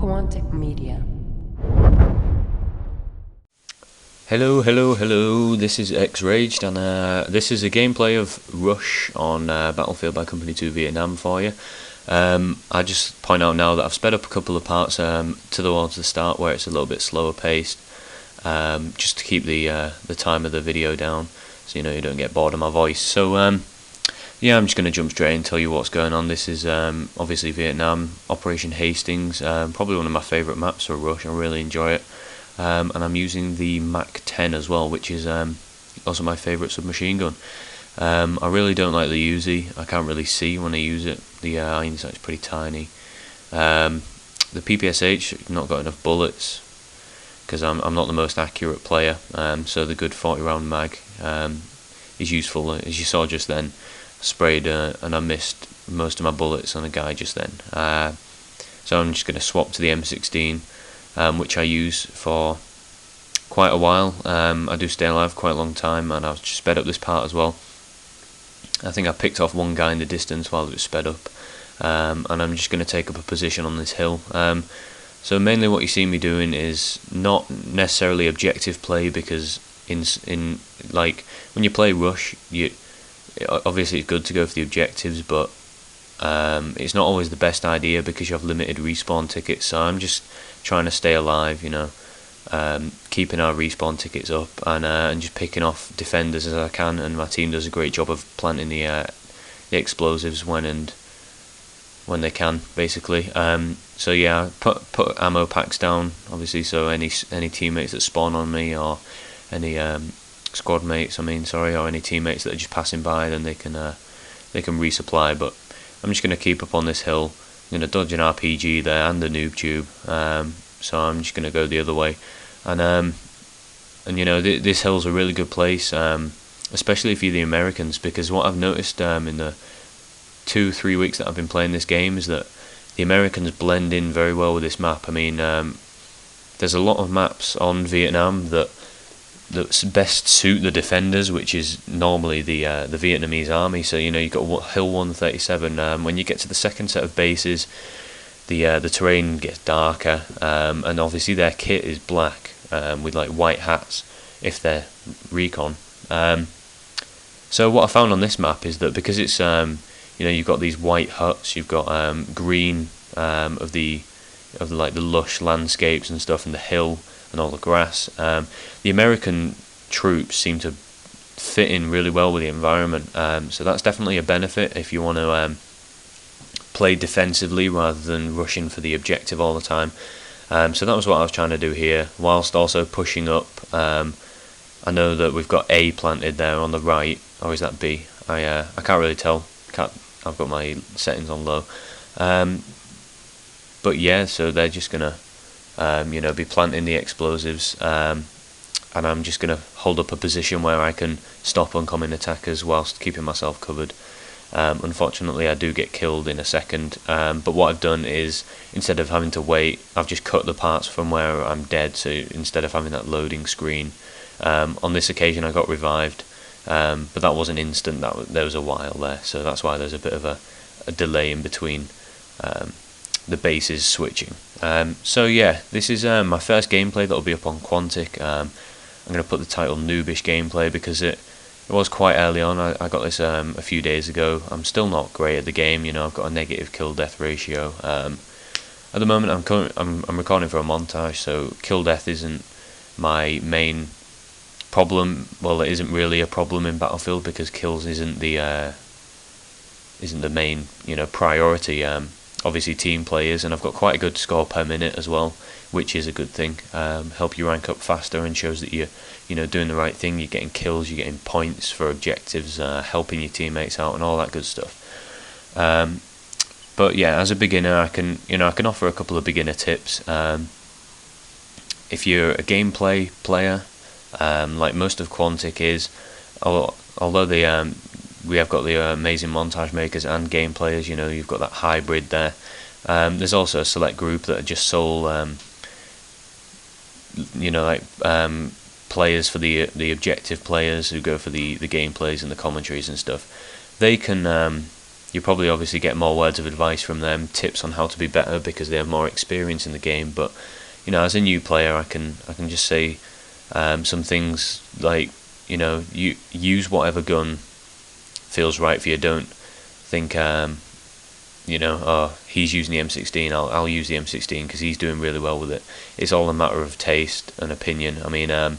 Quantic Media. Hello, this is xRaGeD, and this is a gameplay of Rush on Battlefield by Company 2 Vietnam for you. I just point out now that I've sped up a couple of parts towards the start where it's a little bit slower paced, just to keep the time of the video down, so you don't get bored of my voice. So yeah, I'm just going to jump straight in and tell you what's going on. This is obviously Vietnam, Operation Hastings, probably one of my favourite maps for Rush. I really enjoy it. And I'm using the Mach 10 as well, which is also my favourite submachine gun. I really don't like the Uzi. I can't really see when I use it. The hindsight's pretty tiny. The PPSH, not got enough bullets because I'm not the most accurate player. So the good 40 round mag is useful. As you saw just then, I sprayed and I missed most of my bullets on a guy just then. So I'm just going to swap to the M16. Which I use for quite a while. I do stay alive quite a long time, and I've just sped up this part as well. I think I picked off one guy in the distance while it was sped up, and I'm just going to take up a position on this hill. So mainly what you see me doing is not necessarily objective play, because in like when you play Rush, obviously it's good to go for the objectives, but it's not always the best idea because you have limited respawn tickets. So I'm just trying to stay alive, keeping our respawn tickets up, and just picking off defenders as I can. And my team does a great job of planting the explosives when they can, basically. So yeah, put ammo packs down, obviously, so any teammates that spawn on me, or any squad mates, or any teammates that are just passing by, then they can resupply. But I'm just going to keep up on this hill. I'm going to dodge an RPG there and the Noob tube, so I'm just going to go the other way. And this hill's a really good place, especially for the Americans, because what I've noticed in the 2-3 weeks that I've been playing this game is that the Americans blend in very well with this map. I mean, there's a lot of maps on Vietnam that best suit the defenders, which is normally the Vietnamese army. So you've got Hill 137. When you get to the second set of bases, the terrain gets darker, and obviously their kit is black with like white hats if they're recon. So what I found on this map is that because it's you've got these white huts, you've got green of the lush landscapes and stuff, and the hill and all the grass. The American troops seem to fit in really well with the environment, so that's definitely a benefit if you want to play defensively rather than rushing for the objective all the time. So that was what I was trying to do here, whilst also pushing up. I know that we've got A planted there on the right, or is that B? I can't really tell. I've got my settings on low. But yeah, so they're just gonna be planting the explosives, and I'm just going to hold up a position where I can stop oncoming attackers whilst keeping myself covered. Unfortunately, I do get killed in a second, but what I've done is, instead of having to wait, I've just cut the parts from where I'm dead, so instead of having that loading screen, on this occasion I got revived, but that wasn't instant, there was a while there, so that's why there's a bit of a delay in between the bases switching. So yeah, this is my first gameplay that'll be up on Quantic. I'm going to put the title Noobish Gameplay because it was quite early on. I got this a few days ago. I'm still not great at the game. I've got a negative kill death ratio. At the moment I'm recording for a montage, so kill death isn't my main problem. Well, it isn't really a problem in Battlefield because kills isn't the main priority. Obviously team players, and I've got quite a good score per minute as well, which is a good thing. Help you rank up faster and shows that you're doing the right thing. You're getting kills, you're getting points for objectives, helping your teammates out, and all that good stuff. But yeah, as a beginner, I can offer a couple of beginner tips. If you're a gameplay player, like most of Quantic is, although we have got the amazing montage makers and game players, you've got that hybrid there. There's also a select group that are just sole, players for the objective players who go for the gameplays and the commentaries and stuff. They can you probably obviously get more words of advice from them, tips on how to be better because they have more experience in the game. But as a new player, I can just say some things like, you use whatever gun feels right for you. Don't think oh, he's using the M16, I'll use the M16 because he's doing really well with it. It's all a matter of taste and opinion. I mean, I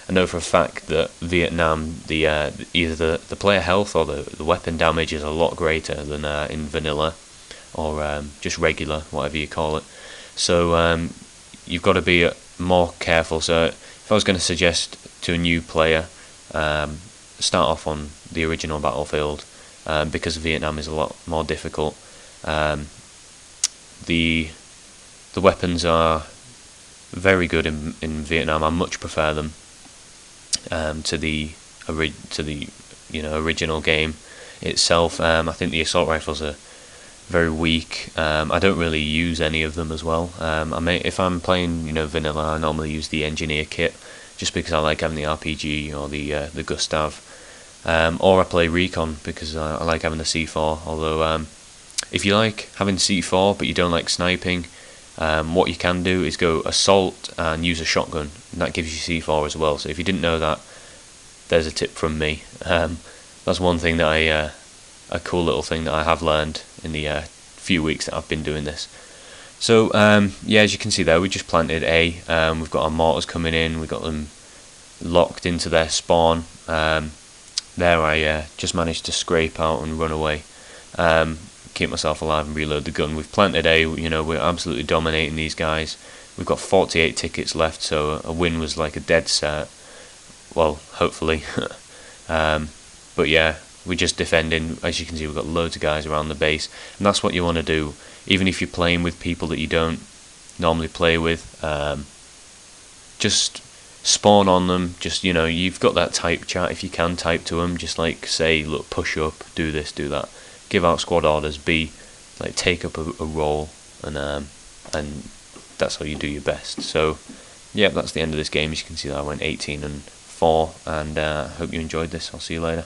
know for a fact that Vietnam, either the player health or the weapon damage is a lot greater than in vanilla or just regular, whatever you call it. So you've got to be more careful. So if I was going to suggest to a new player, start off on the original Battlefield because Vietnam is a lot more difficult. The weapons are very good in Vietnam. I much prefer them to the original game itself. I think the assault rifles are very weak. I don't really use any of them as well. If I'm playing vanilla, I normally use the engineer kit just because I like having the RPG or the Gustav. Or I play recon because I like having the C4. Although if you like having C4 but you don't like sniping, what you can do is go assault and use a shotgun, and that gives you C4 as well. So if you didn't know that, there's a tip from me. That's one thing that a cool little thing that I have learned in the few weeks that I've been doing this. So yeah, as you can see there, we just planted A. We've got our mortars coming in. We've got them locked into their spawn. There I just managed to scrape out and run away. Keep myself alive and reload the gun. We've planted A. We're absolutely dominating these guys. We've got 48 tickets left, so a win was like a dead set. Well, hopefully. But yeah, we're just defending. As you can see, we've got loads of guys around the base, and that's what you want to do. Even if you're playing with people that you don't normally play with, just spawn on them. Just you've got that type chat. If you can type to them, just like say, look, push up, do this, do that. Give out squad orders. B, like take up a role, and that's how you do your best. So yeah, that's the end of this game. As you can see, that I went 18-4, and hope you enjoyed this. I'll see you later.